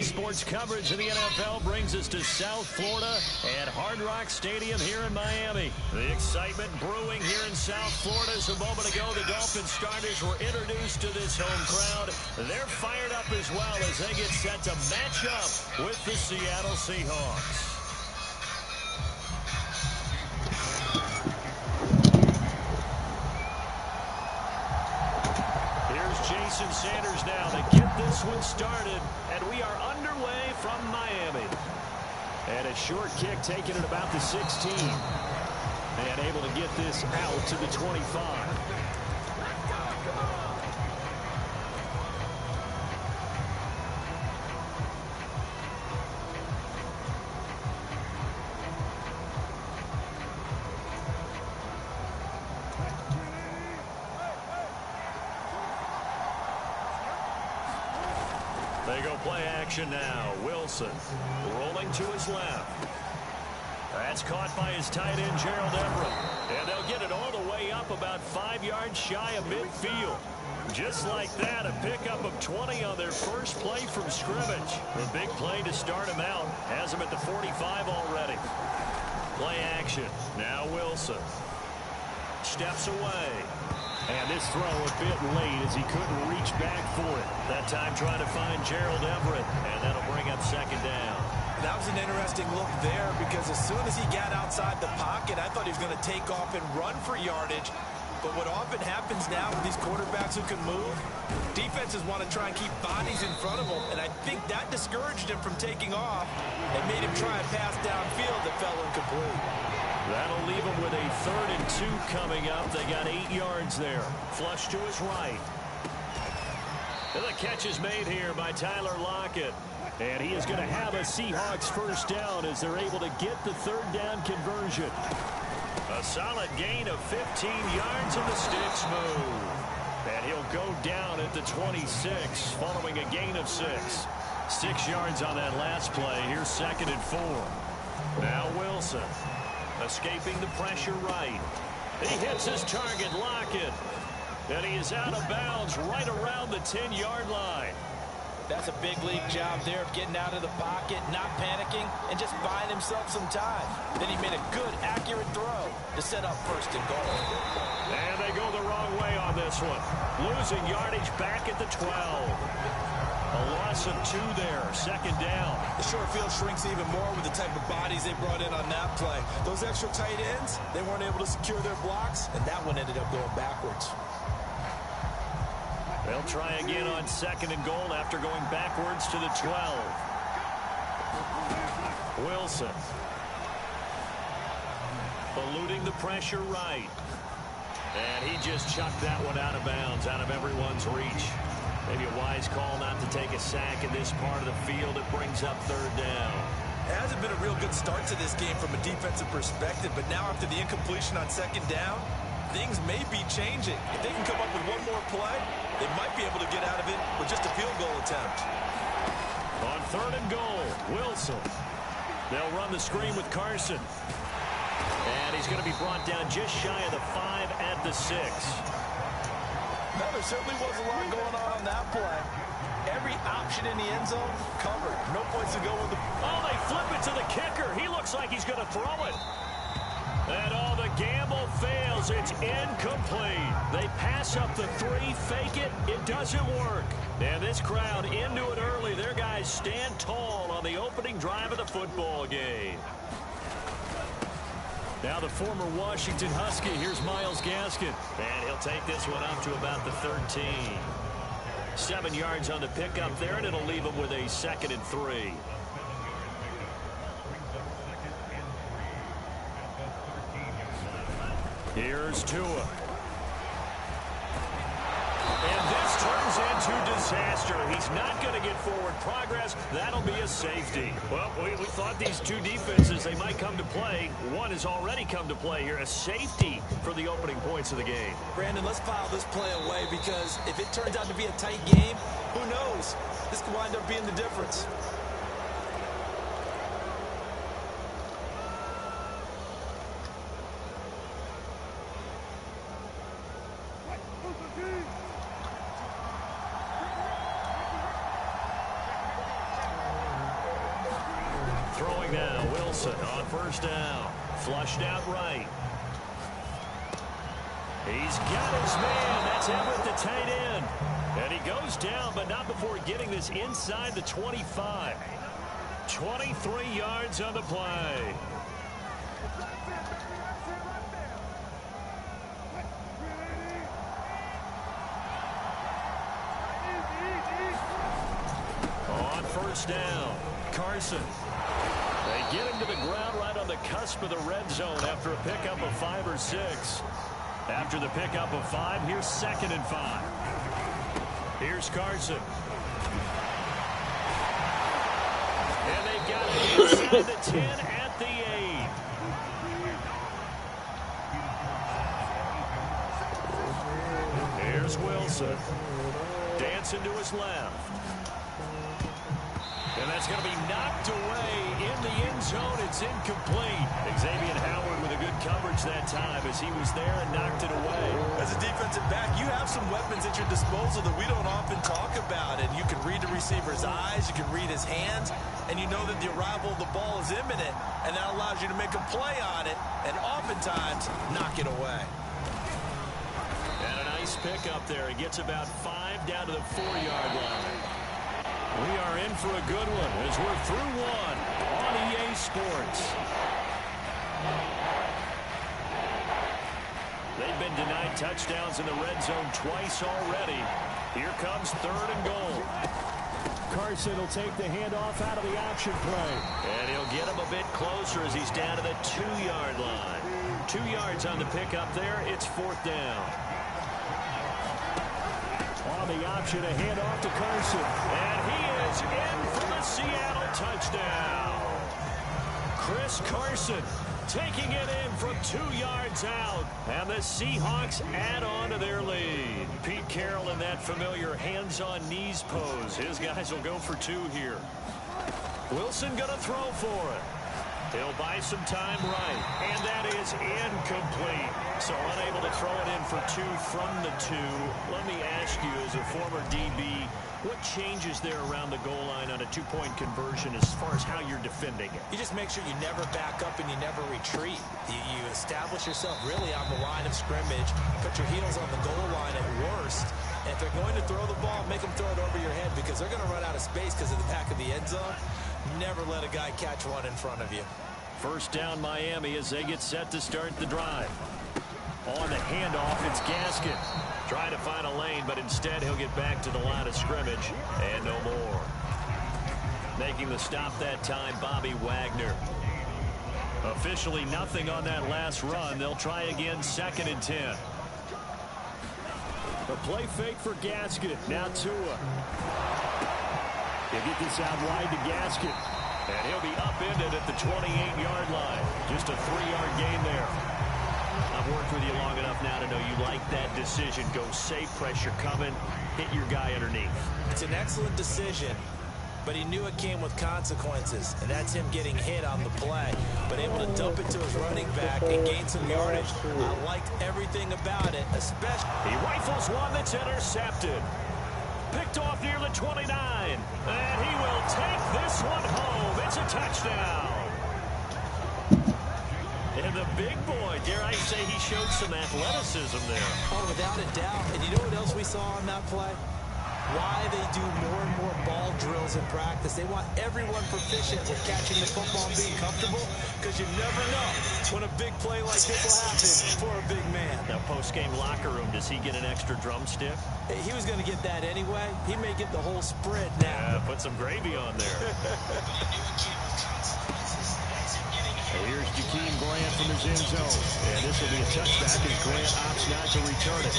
Daily sports coverage of the NFL brings us to South Florida at Hard Rock Stadium here in Miami. The excitement brewing here in South Florida. As a moment ago, the Dolphins starters were introduced to this home crowd. They're fired up as well as they get set to match up with the Seattle Seahawks. Jason Sanders now to get this one started, and we are underway from Miami. And a short kick taken at about the 16. And able to get this out to the 25. They go play action now. Wilson rolling to his left. That's caught by his tight end, Gerald Everett. And they'll get it all the way up about 5 yards shy of midfield. Just like that, a pickup of 20 on their first play from scrimmage. A big play to start him out. Has him at the 45 already. Play action. Now Wilson. Steps away. And this throw a bit late as he couldn't reach back for it. That time trying to find Gerald Everett. And that'll bring up second down. That was an interesting look there because as soon as he got outside the pocket, I thought he was going to take off and run for yardage. But what often happens now with these quarterbacks who can move, defenses want to try and keep bodies in front of them. And I think that discouraged him from taking off and made him try a pass downfield that fell incomplete. That'll leave him with a 3rd and 2 coming up. They got 8 yards there. Flush to his right. And the catch is made here by Tyler Lockett. And he is going to have a Seahawks first down as they're able to get the 3rd down conversion. A solid gain of 15 yards and the sticks move. And he'll go down at the 26 following a gain of 6. 6 yards on that last play. Here's 2nd and 4. Now Wilson. Escaping the pressure right. He hits his target, Lockett. And he is out of bounds right around the 10-yard line. That's a big league job there of getting out of the pocket, not panicking, and just buying himself some time. Then he made a good, accurate throw to set up 1st and goal. And they go the wrong way on this one. Losing yardage back at the 12. A loss of 2 there. 2nd down. The short field shrinks even more with the type of bodies they brought in on that play. Those extra tight ends, they weren't able to secure their blocks, and that one ended up going backwards. They'll try again on 2nd and goal after going backwards to the 12. Wilson. Eluding the pressure right. And he just chucked that one out of bounds, out of everyone's reach. Maybe a wise call not to take a sack in this part of the field. It brings up 3rd down. It hasn't been a real good start to this game from a defensive perspective, but now after the incompletion on 2nd down, things may be changing. If they can come up with one more play, they might be able to get out of it with just a field goal attempt. On 3rd and goal, Wilson. They'll run the screen with Carson. And he's going to be brought down just shy of the 5 at the 6. No, there certainly was a lot going on that play. Every option in the end zone covered. No points to go with the... Oh, they flip it to the kicker. He looks like he's going to throw it. And the gamble fails. It's incomplete. They pass up the 3, fake it. It doesn't work. And this crowd into it early. Their guys stand tall on the opening drive of the football game. Now the former Washington Husky. Here's Myles Gaskin. And he'll take this one up to about the 13. 7 yards on the pickup there, and it'll leave him with a 2nd and 3. Here's Tua. And this turns into disaster. He's not going to get forward progress. That'll be a safety. Well, we thought these two defenses, they might come to play. One has already come to play here. A safety for the opening points of the game. Brandon, let's file this play away because if it turns out to be a tight game, who knows? This could wind up being the difference. Wilson on first down. Flushed out right. He's got his man. That's Everett, the tight end. And he goes down, but not before getting this inside the 25. 23 yards on the play. On first down, Carson. They get him to the ground right on the cusp of the red zone after a pickup of 5 or 6. After the pickup of 5, here's 2nd and 5. Here's Carson. And they've got it inside the 10 at the 8. Here's Wilson. Dancing to his left. And that's going to be knocked away in the end zone. It's incomplete. Xavier Howard with a good coverage that time as he was there and knocked it away. As a defensive back, you have some weapons at your disposal that we don't often talk about. And you can read the receiver's eyes, you can read his hands, and you know that the arrival of the ball is imminent. And that allows you to make a play on it and oftentimes knock it away. And a nice pickup there. He gets about 5 down to the 4-yard line. We are in for a good one as we're through one on EA Sports. They've been denied touchdowns in the red zone twice already. Here comes 3rd and goal. Carson will take the handoff out of the option play. And he'll get him a bit closer as he's down to the 2-yard line. 2 yards on the pickup there. It's 4th down. On the option, a handoff to Carson. And he is in for the Seattle touchdown. Chris Carson taking it in from 2 yards out. And the Seahawks add on to their lead. Pete Carroll in that familiar hands-on knees pose. His guys will go for 2 here. Wilson going to throw for it. He'll buy some time right. And that is incomplete. So unable to throw it in for 2 from the 2. Let me ask you, as a former DB, what changes there around the goal line on a 2-point conversion as far as how you're defending it? You just make sure you never back up and you never retreat. You establish yourself really on the line of scrimmage. Put your heels on the goal line at worst. And if they're going to throw the ball, make them throw it over your head because they're going to run out of space because of the back of the end zone. Never let a guy catch one in front of you. First down Miami as they get set to start the drive. On the handoff, it's Gaskin. Trying to find a lane, but instead he'll get back to the line of scrimmage. And no more. Making the stop that time, Bobby Wagner. Officially nothing on that last run. They'll try again, 2nd and 10. A play fake for Gaskin. Now Tua. They get this out wide to Gaskin. And he'll be upended at the 28-yard line. Just a 3-yard gain there. I've worked with you long enough now to know you like that decision. Go safe, pressure coming, hit your guy underneath. It's an excellent decision, but he knew it came with consequences, and that's him getting hit on the play, but able to dump it to his running back and gain some yardage. I liked everything about it, especially. He rifles one that's intercepted. Picked off near the 29, and he will take this one home. It's a touchdown. And the big boy, dare I say, he showed some athleticism there. Oh, without a doubt. And you know what else we saw on that play? Why they do more and more ball drills in practice. They want everyone proficient with catching the football and being comfortable, because you never know when a big play like this will happen for a big man. Now, post-game locker room, does he get an extra drumstick? He was going to get that anyway. He may get the whole spread now. Yeah, put some gravy on there. Here's Jakeem Grant from his end zone. And this will be a touchback as Grant opts not to return it.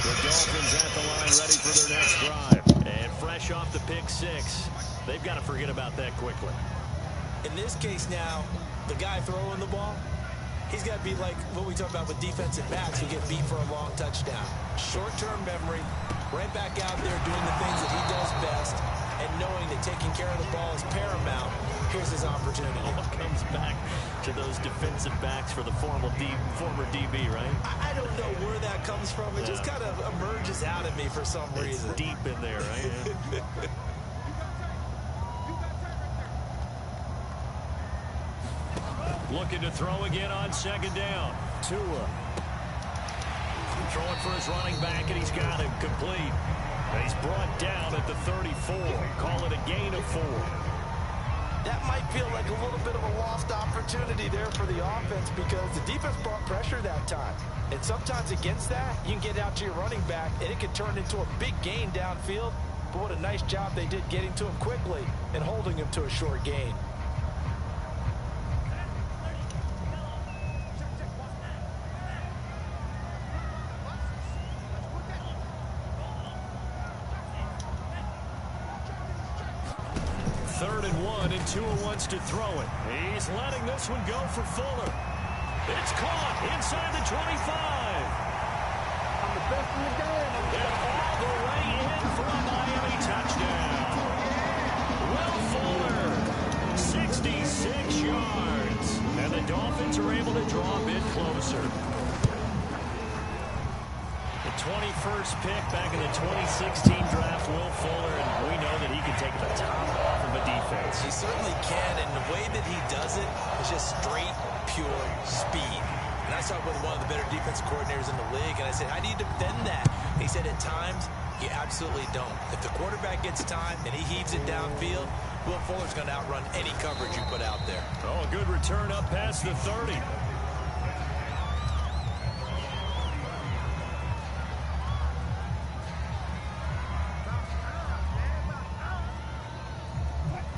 The Dolphins at the line ready for their next drive. And fresh off the pick 6, they've got to forget about that quickly. In this case now, the guy throwing the ball, he's got to be like what we talk about with defensive backs who get beat for a long touchdown. Short-term memory, right back out there doing the things that he does best, and knowing that taking care of the ball is paramount. Here's his opportunity. All comes back to those defensive backs for the former DB, right? I don't know where that comes from. It just kind of emerges out of me for some reason. It's deep in there, right? Looking to throw again on second down. Tua. Throwing for his running back, and he's got him complete. And he's brought down at the 34. Call it a gain of 4. That might feel like a little bit of a lost opportunity there for the offense because the defense brought pressure that time. And sometimes against that, you can get out to your running back, and it can turn into a big gain downfield. But what a nice job they did getting to him quickly and holding him to a short gain. Third and 1, and Tua wants to throw it. He's letting this one go for Fuller. It's caught inside the 25. I'm the best in the game. And all the way in for a Miami touchdown. Will Fuller, 66 yards. And the Dolphins are able to draw a bit closer. The 21st pick back in the 2016 draft, Will Fuller, and we know that he can take the top off of a defense. He certainly can, and the way that he does it is just straight, pure speed. And I saw it with one of the better defense coordinators in the league, and I said, how do you defend that? He said, at times, you absolutely don't. If the quarterback gets time and he heaves it downfield, Will Fuller's going to outrun any coverage you put out there. Oh, a good return up past the 30.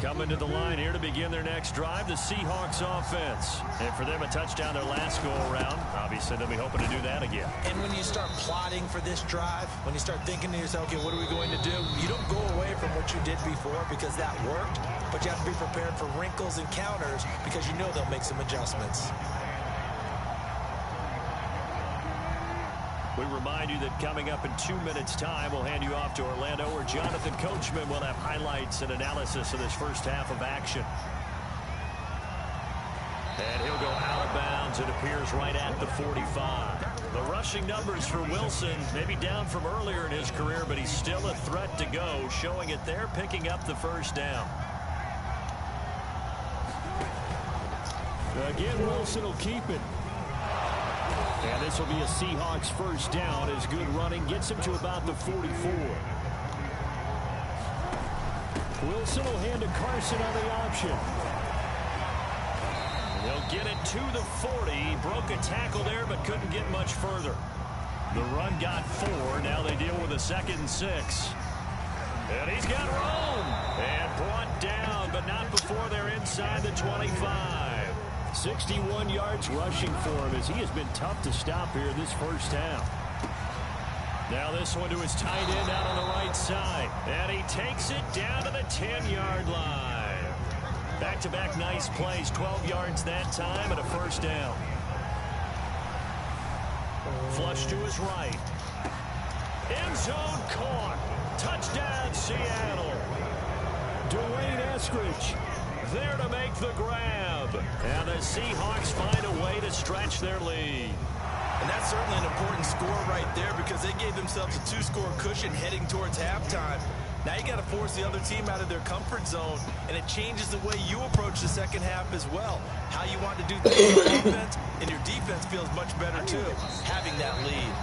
Coming to the line here to begin their next drive, the Seahawks offense. And for them, a touchdown their last go-around. Obviously, they'll be hoping to do that again. And when you start plotting for this drive, when you start thinking to yourself, okay, what are we going to do? You don't go away from what you did before because that worked, but you have to be prepared for wrinkles and counters because you know they'll make some adjustments. We remind you that coming up in 2 minutes' time, we'll hand you off to Orlando, where Jonathan Coachman will have highlights and analysis of this first half of action. And he'll go out of bounds, it appears, right at the 45. The rushing numbers for Wilson, maybe down from earlier in his career, but he's still a threat to go, showing it there, picking up the first down. Again, Wilson will keep it. And this will be a Seahawks first down as good running gets him to about the 44. Wilson will hand to Carson on the option. They'll get it to the 40. He broke a tackle there but couldn't get much further. The run got 4. Now they deal with a 2nd and 6. And he's got room. And brought down, but not before they're inside the 25. 61 yards rushing for him as he has been tough to stop here this first half. Now this one to his tight end out on the right side. And he takes it down to the 10-yard line. Back-to-back nice plays. 12 yards that time and a first down. Flush to his right. End zone caught. Touchdown Seattle. Dwayne Eskridge there to make the grab. And the Seahawks find a way to stretch their lead. And that's certainly an important score right there because they gave themselves a 2-score cushion heading towards halftime. Now you got to force the other team out of their comfort zone, and it changes the way you approach the second half as well. How you want to do things on offense, and your defense feels much better too, having that lead.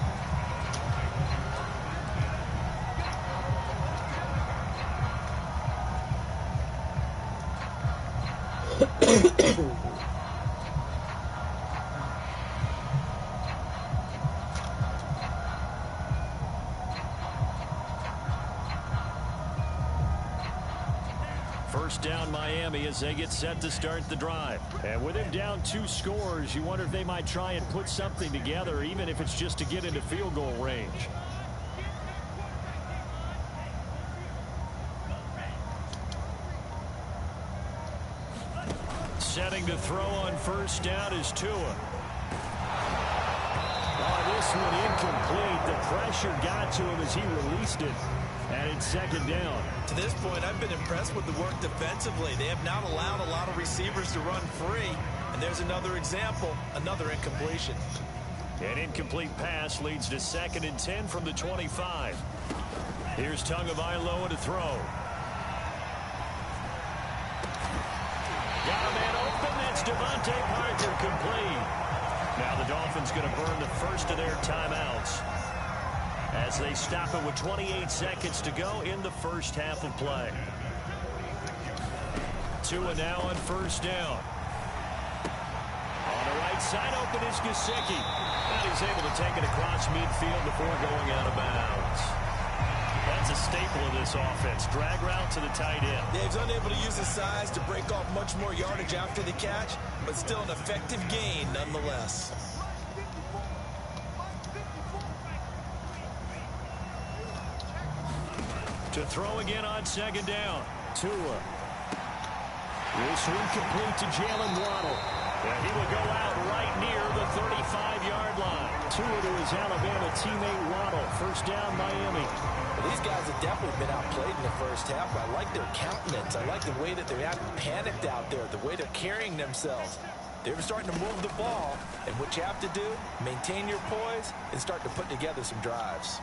First down Miami as they get set to start the drive. And with him down 2 scores, you wonder if they might try and put something together, even if it's just to get into field goal range. Setting to throw on first down is Tua. Oh, this one incomplete. The pressure got to him as he released it. And it's second down. To this point, I've been impressed with the work defensively. They have not allowed a lot of receivers to run free. And there's another example, another incompletion. An incomplete pass leads to 2nd and 10 from the 25. Here's Tagovailoa to throw. Got a man open. That's Devontae Parker, complete. Now the Dolphins going to burn the first of their timeouts as they stop it with 28 seconds to go in the first half of play. Tua now on first down. On the right side, open is Gesicki. And he's able to take it across midfield before going out of bounds. That's a staple of this offense. Drag route to the tight end. Yeah, he's unable to use his size to break off much more yardage after the catch, but still an effective gain nonetheless. To throw again on 2nd down. Tua. This one complete to Jalen Waddle. And he will go out right near the 35-yard line. Tua to his Alabama teammate Waddle. First down, Miami. Well, these guys have definitely been outplayed in the first half. I like their countenance. I like the way that they're acting panicked out there, the way they're carrying themselves. They're starting to move the ball, and what you have to do, maintain your poise and start to put together some drives.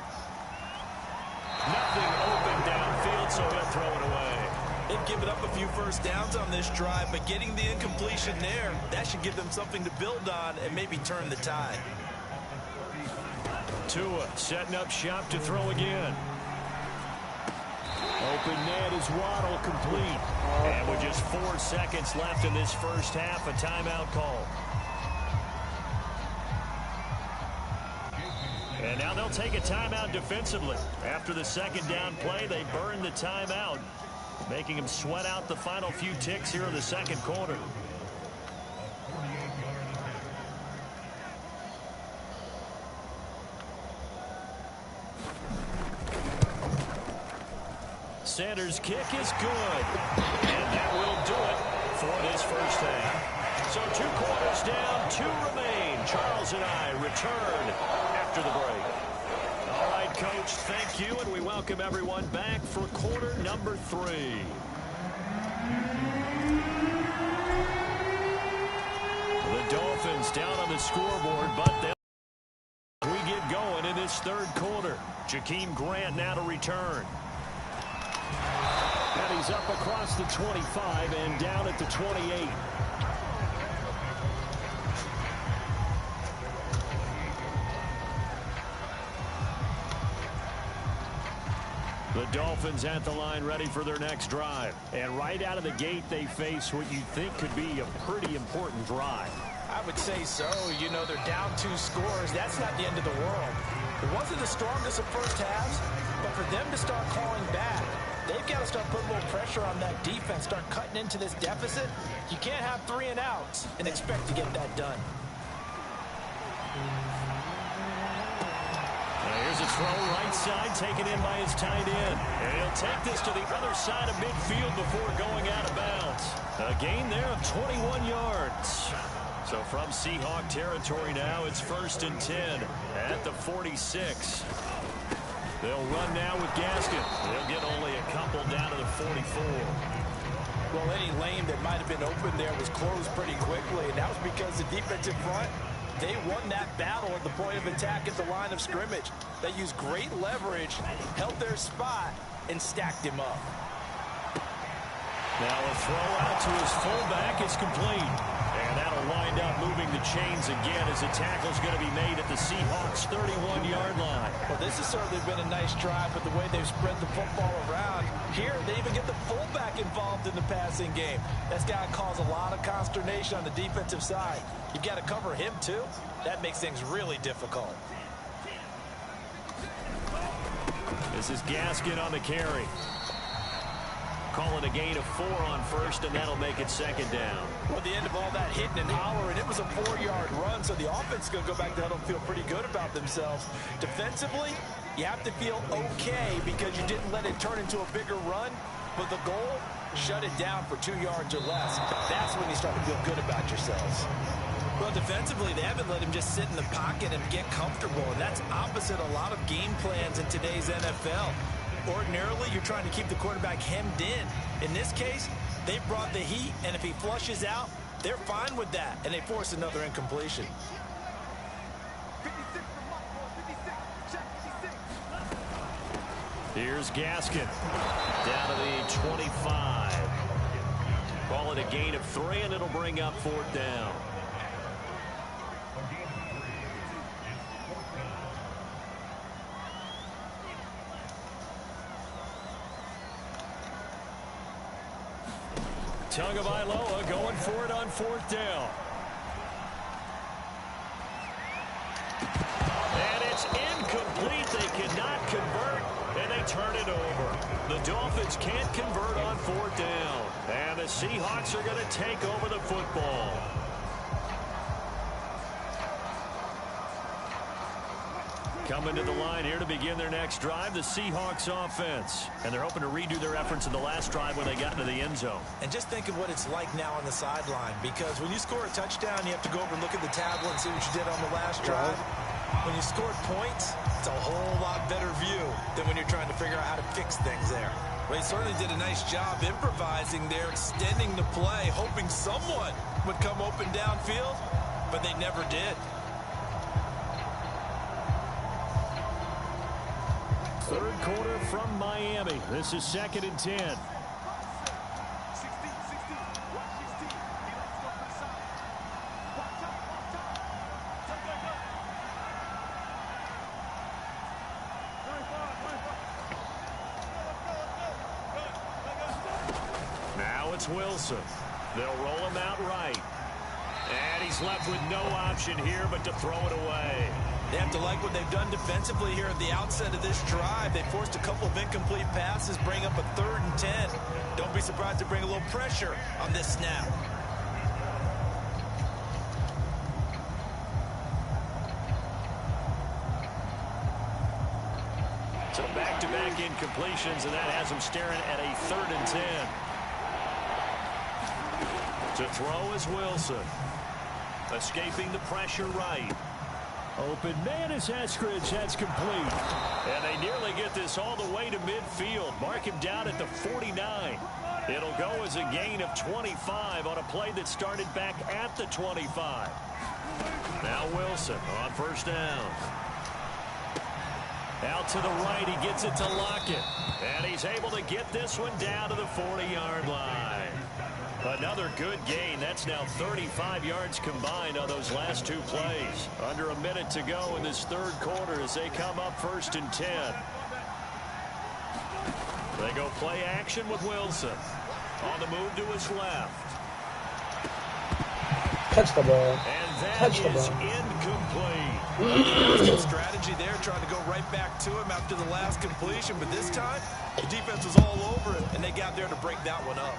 Nothing open downfield, so he'll throw it away. They've given up a few first downs on this drive, but getting the incompletion there, that should give them something to build on and maybe turn the tide. Tua setting up shop to throw again. Open net is Waddle, complete. And with just 4 seconds left in this first half, a timeout call. And now they'll take a timeout defensively. After the 2nd down play, they burn the timeout, making him sweat out the final few ticks here in the 2nd quarter. Sanders' kick is good. And that will do it for this first half. So 2 quarters down, 2 remain. Charles and I return after the break. All right, Coach, thank you, and we welcome everyone back for quarter number 3. The Dolphins down on the scoreboard, but we get going in this 3rd quarter. Jakeem Grant now to return. And he's up across the 25 and down at the 28. The Dolphins at the line ready for their next drive. And right out of the gate, they face what you think could be a pretty important drive. I would say so. You know, they're down 2 scores. That's not the end of the world. It wasn't the strongest of first halves, but for them to start calling back, they've got to start putting a little pressure on that defense, start cutting into this deficit. You can't have 3 and outs and expect to get that done. Here's a throw right side, taken in by his tight end. And he'll take this to the other side of midfield before going out of bounds. A gain there of 21 yards. So from Seahawk territory now, it's 1st and 10 at the 46. They'll run now with Gaskin. They'll get only a couple down to the 44. Well, any lane that might have been open there was closed pretty quickly, and that was because the defensive front, they won that battle at the point of attack at the line of scrimmage. They used great leverage, held their spot, and stacked him up. Now a throw out to his fullback is complete. And that'll wind up moving the chains again as the tackle's going to be made at the Seahawks' 31-yard line. Well, this has certainly been a nice drive with the way they've spread the football around. Here, they even get the fullback involved in the passing game. That's got to cause a lot of consternation on the defensive side. You've got to cover him, too. That makes things really difficult. This is Gaskin on the carry. Calling a gain of 4 on first, and that'll make it 2nd down. Well, at the end of all that hitting and hollering, it was a 4-yard run, so the offense is going to go back to huddle and feel pretty good about themselves. Defensively, you have to feel okay because you didn't let it turn into a bigger run, but the goal, shut it down for 2 yards or less. That's when you start to feel good about yourselves. Well, defensively, they haven't let him just sit in the pocket and get comfortable, and that's opposite a lot of game plans in today's NFL. Ordinarily, you're trying to keep the quarterback hemmed in. In this case, they brought the heat, and if he flushes out, they're fine with that, and they force another incompletion. Here's Gaskin. Down to the 25. Call it a gain of 3, and it'll bring up 4th down. Tagovailoa going for it on 4th down. And it's incomplete. They cannot convert, and they turn it over. The Dolphins can't convert on 4th down. And the Seahawks are going to take over the football. Coming to the line here to begin their next drive, the Seahawks offense. And they're hoping to redo their efforts in the last drive when they got into the end zone. And just think of what it's like now on the sideline, because when you score a touchdown, you have to go over and look at the tablet and see what you did on the last drive. When you scored points, it's a whole lot better view than when you're trying to figure out how to fix things there. Well, he certainly did a nice job improvising there, extending the play, hoping someone would come open downfield, but they never did. Third quarter from Miami. This is 2nd and 10. Now it's Wilson. They'll roll him out right. And he's left with no option here but to throw it away. They have to like what they've done defensively here at the outset of this drive. They forced a couple of incomplete passes, bring up a 3rd and 10. Don't be surprised to bring a little pressure on this snap. So back-to-back incompletions, and that has them staring at a 3rd and 10. To throw is Wilson. Escaping the pressure right. Open man is Eskridge. That's complete. And they nearly get this all the way to midfield. Mark him down at the 49. It'll go as a gain of 25 on a play that started back at the 25. Now Wilson on 1st down. Out to the right. He gets it to Lockett. And he's able to get this one down to the 40-yard line. Another good gain. That's now 35 yards combined on those last 2 plays. Under a minute to go in this 3rd quarter as they come up 1st and 10. They go play action with Wilson. On the move to his left. Catch the ball. And that Touch the is ball. incomplete. Good strategy there, trying to go right back to him after the last completion. But this time, the defense was all over it, and they got there to break that one up.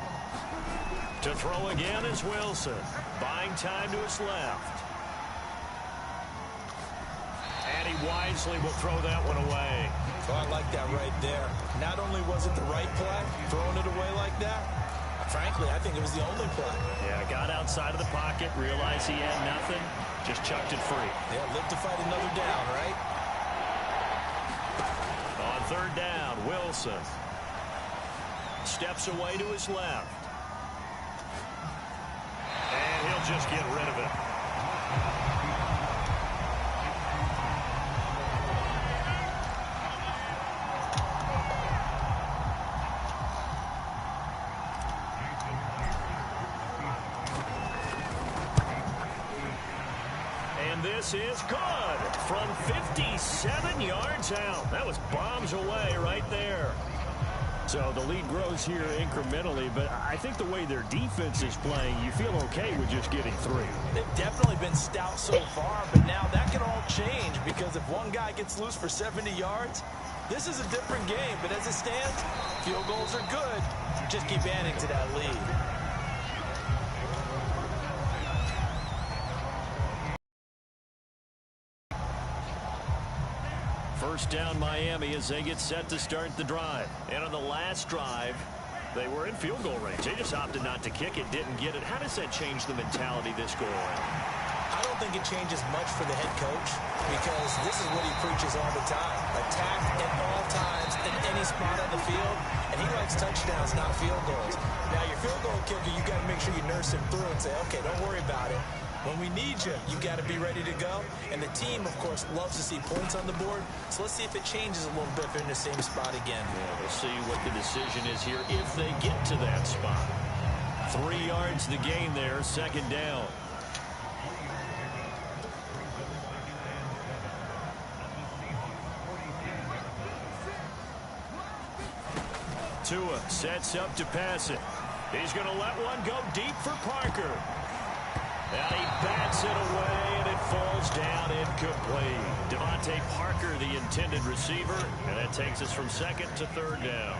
To throw again is Wilson. Buying time to his left. And he wisely will throw that one away. Oh, I like that right there. Not only was it the right play, throwing it away like that, frankly, I think it was the only play. Yeah, got outside of the pocket, realized he had nothing, just chucked it free. Yeah, live to fight another down, right? On 3rd down, Wilson steps away to his left. And he'll just get rid of it. And this is good from 57 yards out. That was bombs away right there. So the lead grows here incrementally, but I think the way their defense is playing, you feel okay with just getting 3. They've definitely been stout so far, but now that can all change because if one guy gets loose for 70 yards, this is a different game. But as it stands, field goals are good. Just keep adding to that lead. First down Miami as they get set to start the drive. And on the last drive, they were in field goal range. They just opted not to kick it, didn't get it. How does that change the mentality this go around? I don't think it changes much for the head coach because this is what he preaches all the time. Attack at all times in any spot on the field, and he likes touchdowns, not field goals. Now, your field goal kicker, you got to make sure you nurse him through and say, okay, don't worry about it. When we need you, you got to be ready to go. And the team, of course, loves to see points on the board. So let's see if it changes a little bit if they're in the same spot again. Yeah, we'll see what the decision is here if they get to that spot. 3 yards the gain there, second down. Tua sets up to pass it. He's going to let one go deep for Parker. And he bats it away, and it falls down incomplete. Devontae Parker, the intended receiver, and that takes us from second to third down.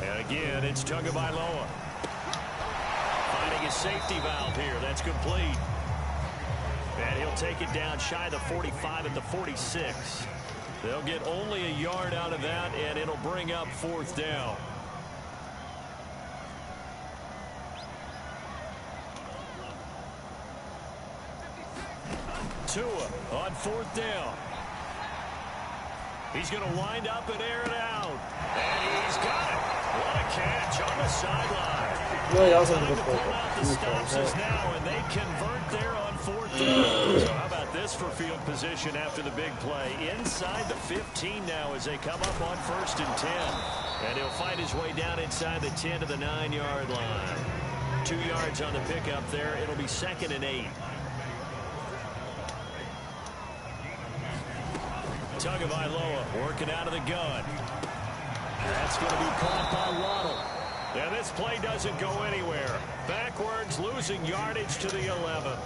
And again, it's Tagovailoa. Finding his safety valve here. That's complete. And he'll take it down shy of the 45 at the 46. They'll get only a yard out of that, and it'll bring up fourth down. Tua on fourth down. He's going to wind up and air it out. And he's got it. What a catch on the sideline. Really awesome. Time to pull out the stops is now, and they convert there on fourth down. So how about this for field position after the big play? Inside the 15 now as they come up on 1st and 10. And he'll fight his way down inside the 10 to the 9-yard line. 2 yards on the pickup there. It'll be 2nd and 8. Tagovailoa working out of the gun. That's going to be caught by Waddle. And this play doesn't go anywhere. Backwards, losing yardage to the 11.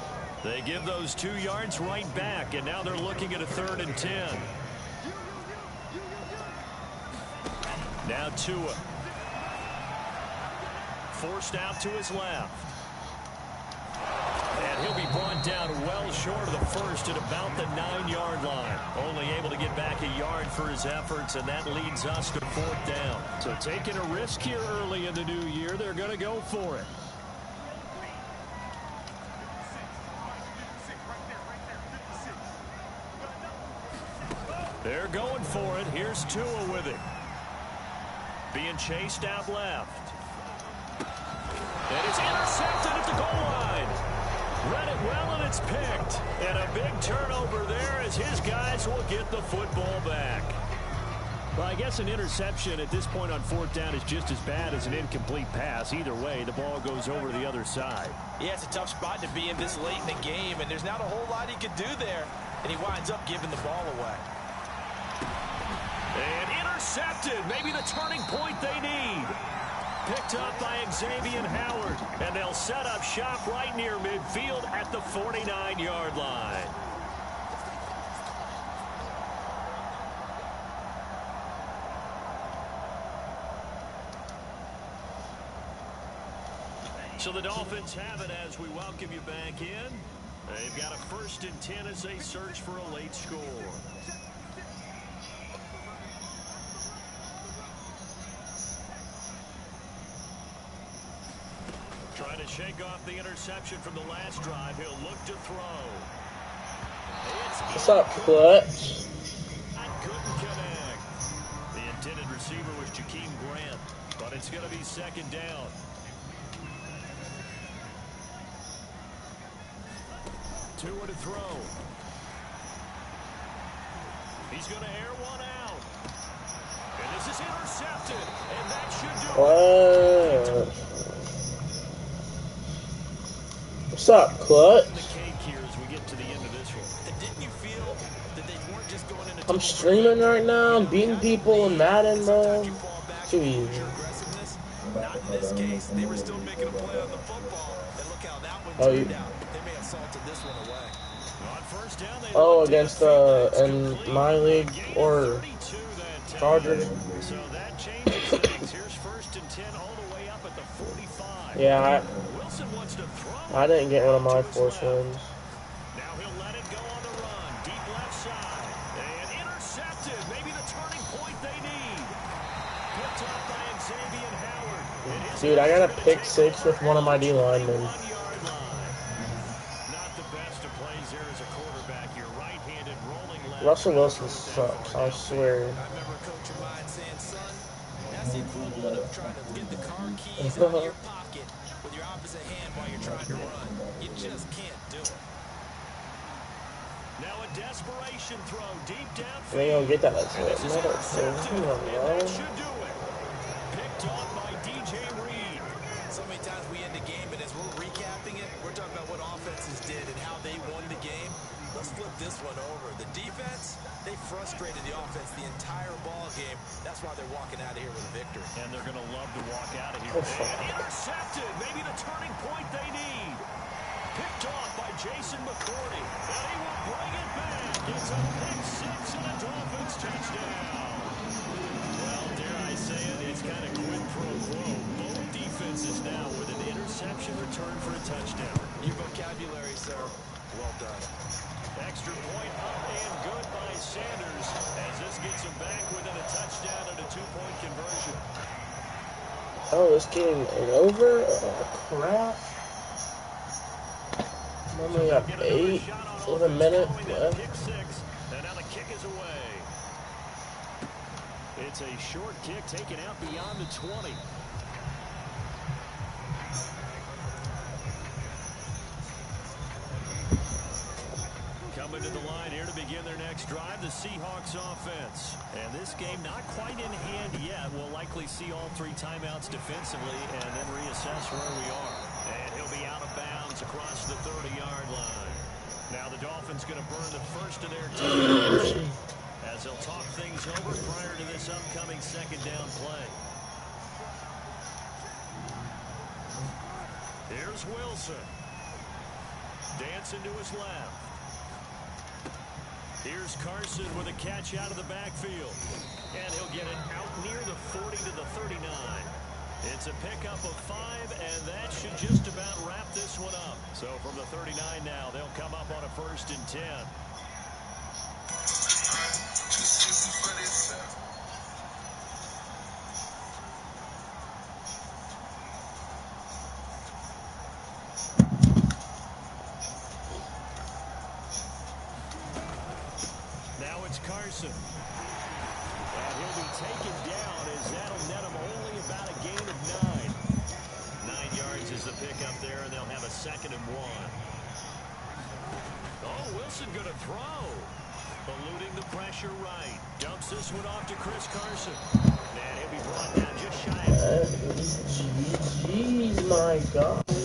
They give those 2 yards right back, and now they're looking at a 3rd and 10. Now Tua. Forced out to his left. And he'll be brought down well short of the first at about the 9-yard line. Only able to get back a yard for his efforts, and that leads us to fourth down. So taking a risk here early in the new year, they're going to go for it. They're going for it. Here's Tua with it. Being chased out left. And it's intercepted at the goal line. Read it well, and it's picked. And a big turnover there as his guys will get the football back. Well, I guess an interception at this point on fourth down is just as bad as an incomplete pass. Either way, the ball goes over to the other side. Yeah, it's a tough spot to be in this late in the game, and there's not a whole lot he could do there. And he winds up giving the ball away. And intercepted. Maybe the turning point they need. Picked up by Xavier Howard. And they'll set up shop right near midfield at the 49-yard line. So the Dolphins have it as we welcome you back in. They've got a 1st and 10 as they search for a late score. Trying to shake off the interception from the last drive. He'll look to throw. What's up, Clutch? Couldn't connect. The intended receiver was Jakeem Grant, but it's going to be 2nd down. Tua to throw. He's going to air one out. And this is intercepted. And that should do it. What's up, Clutch? The cake here as we get to the end of this one. And didn't you feel that they weren't just going into I'm streaming right now. I'm beating people in Madden, bro. Too easy. Not in this case. They were still making a play on the football. And look how that one turned out. They may have salted this one away. On first down, Oh, against in my league or Chargers. So that changes things. Here's 1st and 10 all the way up at the 45. Yeah, Wilson wants to throw. I didn't get one of my force wins. Now he'll let it go on the run. Deep left side. And intercepted. Maybe the turning point they need. Picked up by Xavier Howard. Dude, I got a pick 6 with one of my D linemen. Not the best of plays there as a quarterback. You're right-handed rolling left. Russell Wilson sucks, I swear. I remember a coach of mine saying, son, that's the equivalent of trying to get the car keys out of your pocket with your opposite force a hand while you're trying to run. You just can't do it. Now a desperation throw deep downfield. They don't get that as And this is another intercepted, come on, and bro. that should do it. Picked off by DJ Reed. So many times we end the game, and as we're recapping it, we're talking about what offenses did and how they won the game. Let's flip this one over. The defense, they frustrated the offense the entire ball game. That's why they're walking out of here with a victory. And they're going to love to walk out of here. And intercepted. Maybe the turning point they need. Picked off by Jason McCourty. And he will bring it back. It's a pick six and a Dolphins touchdown. Well, dare I say it, it's kind of quid pro quo. Both defenses now with an interception return for a touchdown. Your vocabulary, sir. Well done. Extra point up and good by Sanders as this gets him back within a touchdown and a 2-point conversion. Oh, this game is over? Oh, crap. Only got 8 with a minute left. And now the kick is away. It's a short kick taken out beyond the 20. Coming to the line here to begin their next drive, the Seahawks offense. And this game not quite in hand yet. We'll likely see all 3 timeouts defensively and then reassess where we are. And he'll be out of bounds across the 30-yard line. Now the Dolphins going to burn the first of their timeouts as they'll talk things over prior to this upcoming second down play. Here's Wilson. Dancing to his left. Here's Carson with a catch out of the backfield. And he'll get it out near the 40 to the 39. It's a pickup of 5, and that should just about wrap this one up. So from the 39 now, they'll come up on a 1st and 10. Now it's Carson. And he'll be taken down as that'll net him only about a gain of 9. 9 yards is the pickup there, and they'll have a 2nd and 1. Oh, Wilson going to throw. Eluding the pressure right. Dumps this one off to Chris Carson. And he'll be brought down just shy of Jeez, my God.